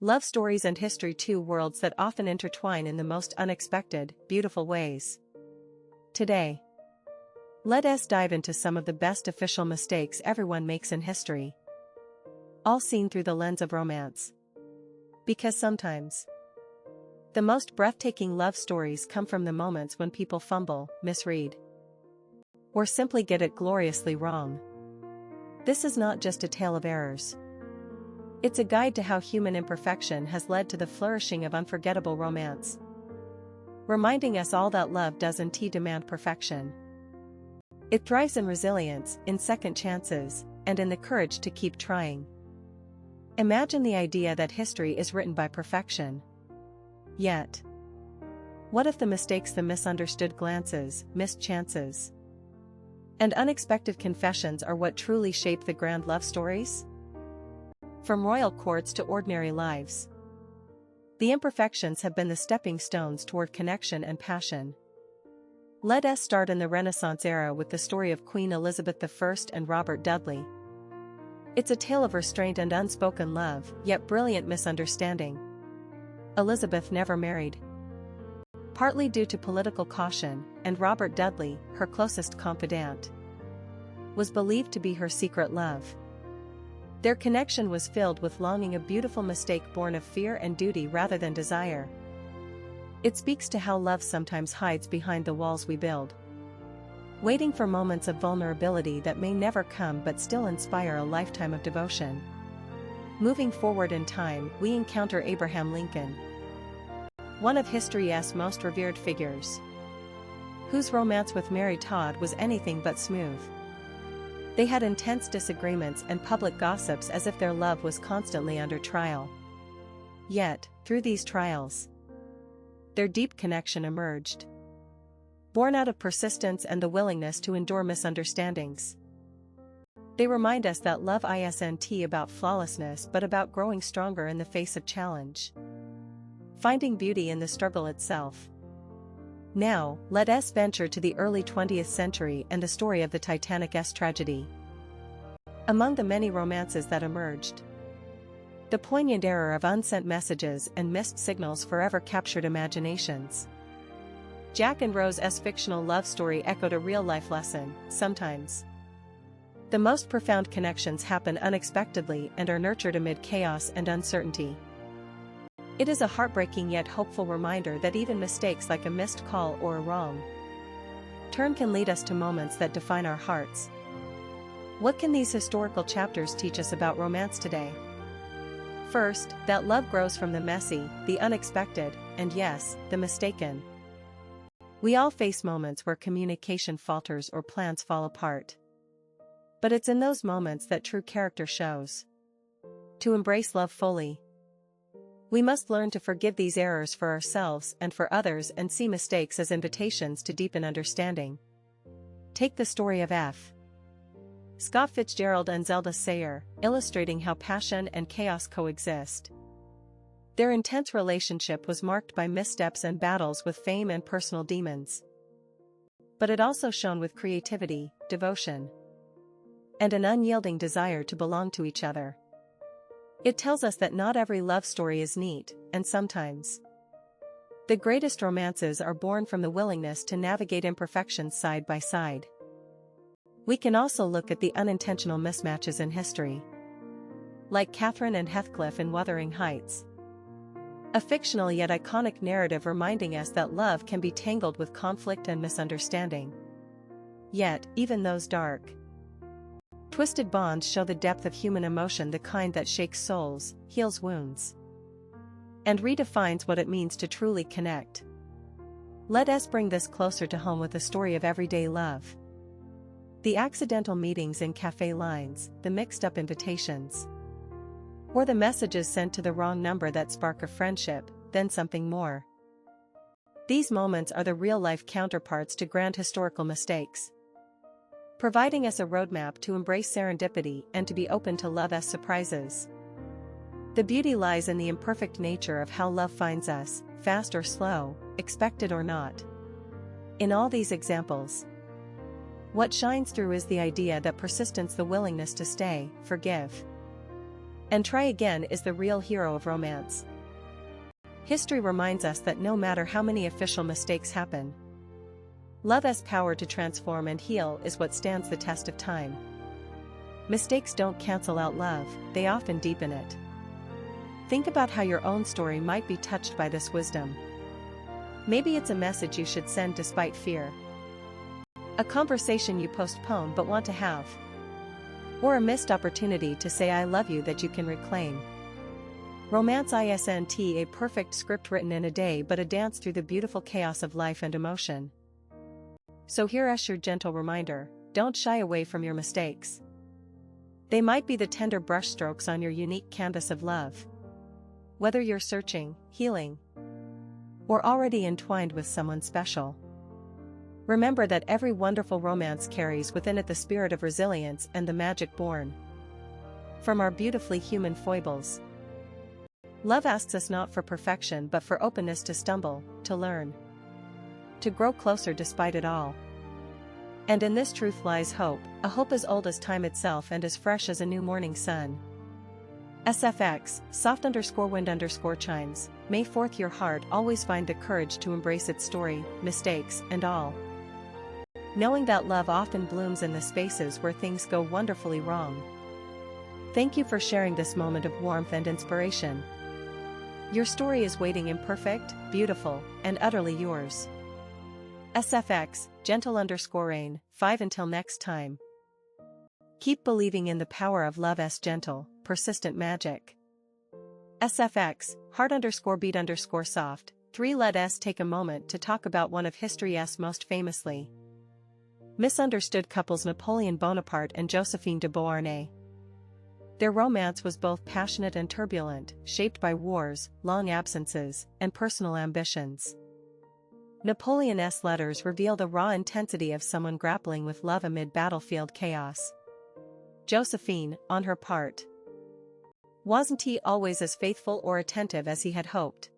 Love stories and history, two worlds that often intertwine in the most unexpected, beautiful ways. Today, let us dive into some of the best official mistakes everyone makes in history. All seen through the lens of romance. Because sometimes, the most breathtaking love stories come from the moments when people fumble, misread, or simply get it gloriously wrong. This is not just a tale of errors. It's a guide to how human imperfection has led to the flourishing of unforgettable romance, reminding us all that love does indeed demand perfection. It thrives in resilience, in second chances, and in the courage to keep trying. Imagine the idea that history is written by perfection. Yet, what if the mistakes, the misunderstood glances, missed chances, and unexpected confessions are what truly shape the grand love stories? From royal courts to ordinary lives, the imperfections have been the stepping stones toward connection and passion. Let us start in the Renaissance era with the story of Queen Elizabeth I and Robert Dudley. It's a tale of restraint and unspoken love, yet brilliant misunderstanding. Elizabeth never married, partly due to political caution, and Robert Dudley, her closest confidant, was believed to be her secret love. Their connection was filled with longing, a beautiful mistake born of fear and duty rather than desire. It speaks to how love sometimes hides behind the walls we build, waiting for moments of vulnerability that may never come but still inspire a lifetime of devotion. Moving forward in time, we encounter Abraham Lincoln, one of history's most revered figures, whose romance with Mary Todd was anything but smooth. They had intense disagreements and public gossips as if their love was constantly under trial. Yet, through these trials, their deep connection emerged, born out of persistence and the willingness to endure misunderstandings. They remind us that love isn't about flawlessness but about growing stronger in the face of challenge, finding beauty in the struggle itself. Now, let us venture to the early 20th century and the story of the Titanic's tragedy. Among the many romances that emerged, the poignant error of unsent messages and missed signals forever captured imaginations. Jack and Rose's fictional love story echoed a real-life lesson. Sometimes, the most profound connections happen unexpectedly and are nurtured amid chaos and uncertainty. It is a heartbreaking yet hopeful reminder that even mistakes like a missed call or a wrong turn can lead us to moments that define our hearts. What can these historical chapters teach us about romance today? First, that love grows from the messy, the unexpected, and yes, the mistaken. We all face moments where communication falters or plans fall apart. But it's in those moments that true character shows. To embrace love fully, we must learn to forgive these errors for ourselves and for others and see mistakes as invitations to deepen understanding. Take the story of F. Scott Fitzgerald and Zelda Sayer, illustrating how passion and chaos coexist. Their intense relationship was marked by missteps and battles with fame and personal demons. But it also shone with creativity, devotion, and an unyielding desire to belong to each other. It tells us that not every love story is neat, and sometimes the greatest romances are born from the willingness to navigate imperfections side by side. We can also look at the unintentional mismatches in history, like Catherine and Heathcliff in Wuthering Heights, a fictional yet iconic narrative reminding us that love can be tangled with conflict and misunderstanding. Yet, even those dark, twisted bonds show the depth of human emotion, the kind that shakes souls, heals wounds, and redefines what it means to truly connect. Let us bring this closer to home with the story of everyday love. The accidental meetings in cafe lines, the mixed-up invitations, or the messages sent to the wrong number that spark a friendship, then something more. These moments are the real-life counterparts to grand historical mistakes, providing us a roadmap to embrace serendipity and to be open to love as surprises. The beauty lies in the imperfect nature of how love finds us, fast or slow, expected or not. In all these examples, what shines through is the idea that persistence, the willingness to stay, forgive, And try again is the real hero of romance. History reminds us that no matter how many official mistakes happen, love's power to transform and heal is what stands the test of time. Mistakes don't cancel out love, they often deepen it. Think about how your own story might be touched by this wisdom. Maybe it's a message you should send despite fear. A conversation you postpone but want to have. Or a missed opportunity to say I love you that you can reclaim. Romance isn't a perfect script written in a day but a dance through the beautiful chaos of life and emotion. So here's your gentle reminder, don't shy away from your mistakes. They might be the tender brushstrokes on your unique canvas of love. Whether you're searching, healing, or already entwined with someone special, remember that every wonderful romance carries within it the spirit of resilience and the magic born from our beautifully human foibles. Love asks us not for perfection but for openness to stumble, to learn, to grow closer despite it all. And in this truth lies hope, a hope as old as time itself and as fresh as a new morning sun. SFX, soft_wind_chimes, may forth your heart always find the courage to embrace its story, mistakes, and all. Knowing that love often blooms in the spaces where things go wonderfully wrong. Thank you for sharing this moment of warmth and inspiration. Your story is waiting imperfect, beautiful, and utterly yours. SFX, gentle_rain, 5 until next time. Keep believing in the power of love's gentle, persistent magic. SFX, heart_beat_soft, 3 let us take a moment to talk about one of history's most famously misunderstood couples, Napoleon Bonaparte and Josephine de Beauharnais. Their romance was both passionate and turbulent, shaped by wars, long absences, and personal ambitions. Napoleon's letters reveal the raw intensity of someone grappling with love amid battlefield chaos. Josephine, on her part, wasn't always as faithful or attentive as he had hoped,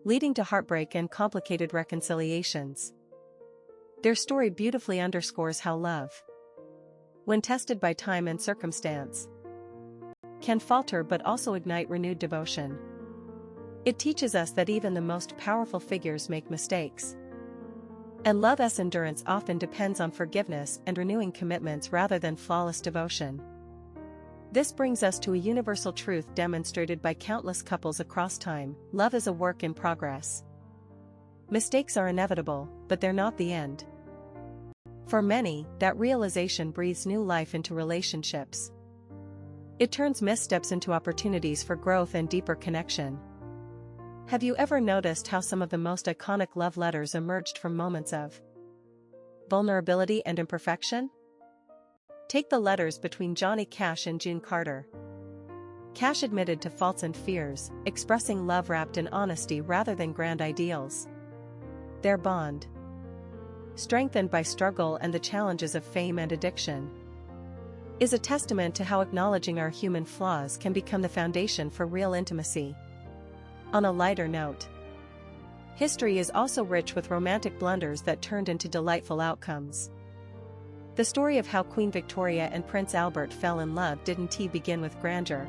leading to heartbreak and complicated reconciliations. Their story beautifully underscores how love, when tested by time and circumstance, can falter but also ignite renewed devotion. It teaches us that even the most powerful figures make mistakes. And love's endurance often depends on forgiveness and renewing commitments rather than flawless devotion. This brings us to a universal truth demonstrated by countless couples across time: love is a work in progress. Mistakes are inevitable, but they're not the end. For many, that realization breathes new life into relationships. It turns missteps into opportunities for growth and deeper connection. Have you ever noticed how some of the most iconic love letters emerged from moments of vulnerability and imperfection? Take the letters between Johnny Cash and June Carter. Cash admitted to faults and fears, expressing love wrapped in honesty rather than grand ideals. Their bond, strengthened by struggle and the challenges of fame and addiction, is a testament to how acknowledging our human flaws can become the foundation for real intimacy. On a lighter note, history is also rich with romantic blunders that turned into delightful outcomes. The story of how Queen Victoria and Prince Albert fell in love didn't begin with grandeur.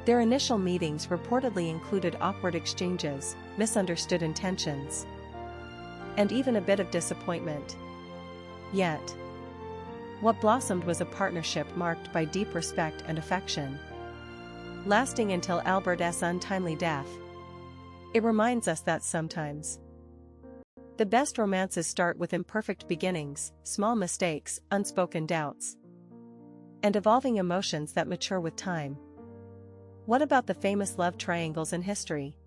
Their initial meetings reportedly included awkward exchanges, misunderstood intentions, and even a bit of disappointment. Yet, what blossomed was a partnership marked by deep respect and affection, lasting until Albert's untimely death. It reminds us that sometimes the best romances start with imperfect beginnings, small mistakes, unspoken doubts, and evolving emotions that mature with time. What about the famous love triangles in history?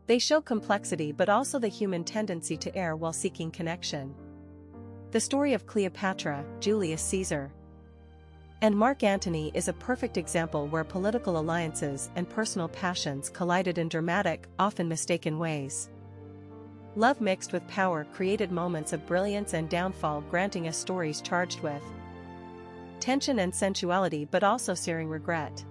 They show complexity but also the human tendency to err while seeking connection. The story of Cleopatra, Julius Caesar, and Mark Antony is a perfect example where political alliances and personal passions collided in dramatic, often mistaken ways. Love mixed with power created moments of brilliance and downfall, granting us stories charged with tension and sensuality but also searing regret.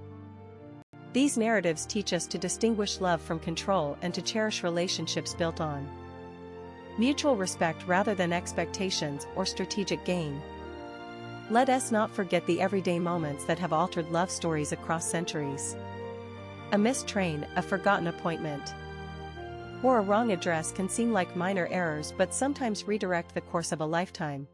These narratives teach us to distinguish love from control and to cherish relationships built on mutual respect rather than expectations or strategic gain. Let us not forget the everyday moments that have altered love stories across centuries. A missed train, a forgotten appointment, or a wrong address can seem like minor errors but sometimes redirect the course of a lifetime.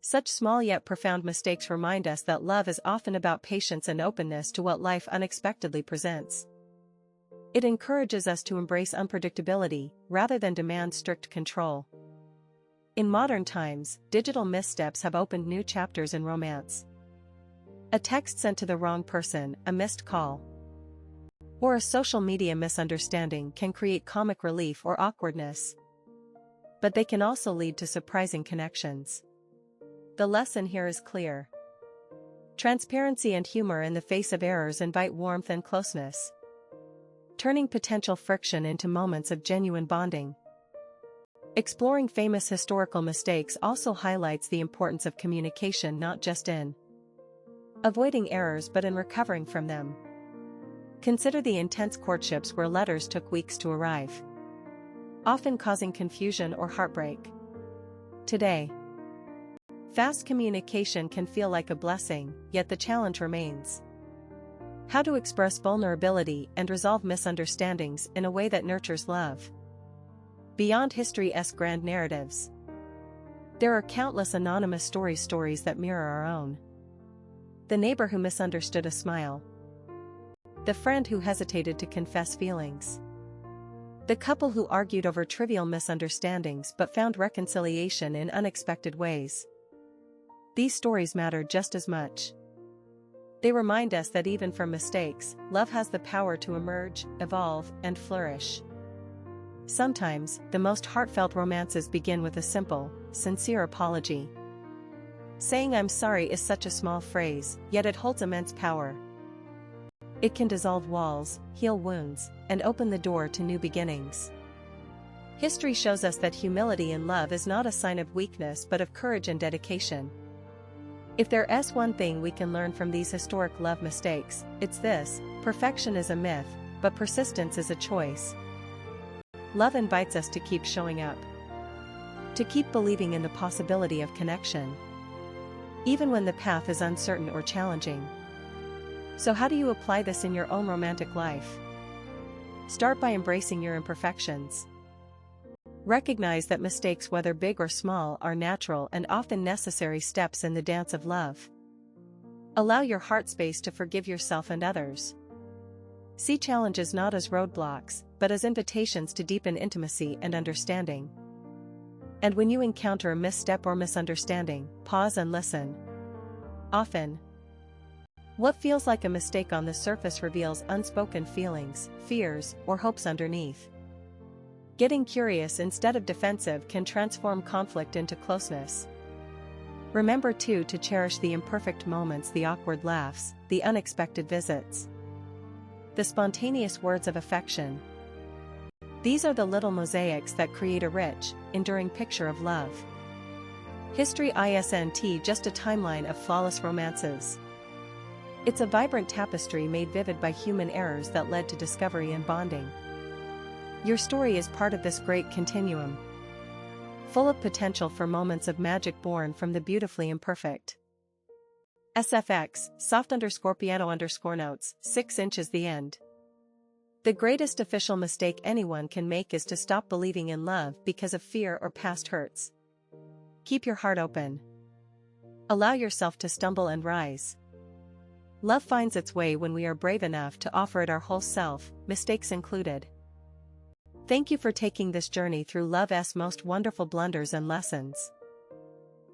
Such small yet profound mistakes remind us that love is often about patience and openness to what life unexpectedly presents. It encourages us to embrace unpredictability, rather than demand strict control. In modern times, digital missteps have opened new chapters in romance. A text sent to the wrong person, a missed call, or a social media misunderstanding can create comic relief or awkwardness. But they can also lead to surprising connections. The lesson here is clear. Transparency and humor in the face of errors invite warmth and closeness, turning potential friction into moments of genuine bonding. Exploring famous historical mistakes also highlights the importance of communication, not just in avoiding errors but in recovering from them. Consider the intense courtships where letters took weeks to arrive, often causing confusion or heartbreak. Today, fast communication can feel like a blessing, yet the challenge remains. How to express vulnerability and resolve misunderstandings in a way that nurtures love. Beyond history's grand narratives, there are countless anonymous stories that mirror our own. The neighbor who misunderstood a smile, the friend who hesitated to confess feelings, the couple who argued over trivial misunderstandings but found reconciliation in unexpected ways. These stories matter just as much. They remind us that even from mistakes, love has the power to emerge, evolve, and flourish. Sometimes, the most heartfelt romances begin with a simple, sincere apology. Saying "I'm sorry" is such a small phrase, yet it holds immense power. It can dissolve walls, heal wounds, and open the door to new beginnings. History shows us that humility in love is not a sign of weakness but of courage and dedication. If there's one thing we can learn from these historic love mistakes, it's this: perfection is a myth, but persistence is a choice. Love invites us to keep showing up, to keep believing in the possibility of connection, even when the path is uncertain or challenging. So how do you apply this in your own romantic life? Start by embracing your imperfections. Recognize that mistakes, whether big or small, are natural and often necessary steps in the dance of love. Allow your heart space to forgive yourself and others. See challenges not as roadblocks, but as invitations to deepen intimacy and understanding. And when you encounter a misstep or misunderstanding, pause and listen. Often, what feels like a mistake on the surface reveals unspoken feelings, fears, or hopes underneath. Getting curious instead of defensive can transform conflict into closeness. Remember too to cherish the imperfect moments, the awkward laughs, the unexpected visits, the spontaneous words of affection. These are the little mosaics that create a rich, enduring picture of love. History isn't just a timeline of flawless romances. It's a vibrant tapestry made vivid by human errors that led to discovery and bonding. Your story is part of this great continuum, full of potential for moments of magic born from the beautifully imperfect. SFX, soft_piano_notes, 6 inches the end. The greatest official mistake anyone can make is to stop believing in love because of fear or past hurts. Keep your heart open. Allow yourself to stumble and rise. Love finds its way when we are brave enough to offer it our whole self, mistakes included. Thank you for taking this journey through love's most wonderful blunders and lessons.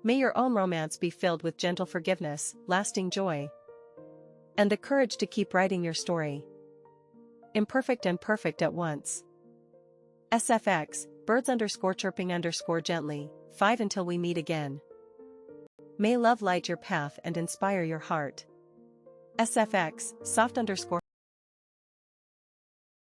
May your own romance be filled with gentle forgiveness, lasting joy, and the courage to keep writing your story. Imperfect and perfect at once. SFX, birds_chirping_gently, 5 until we meet again. May love light your path and inspire your heart. SFX, soft_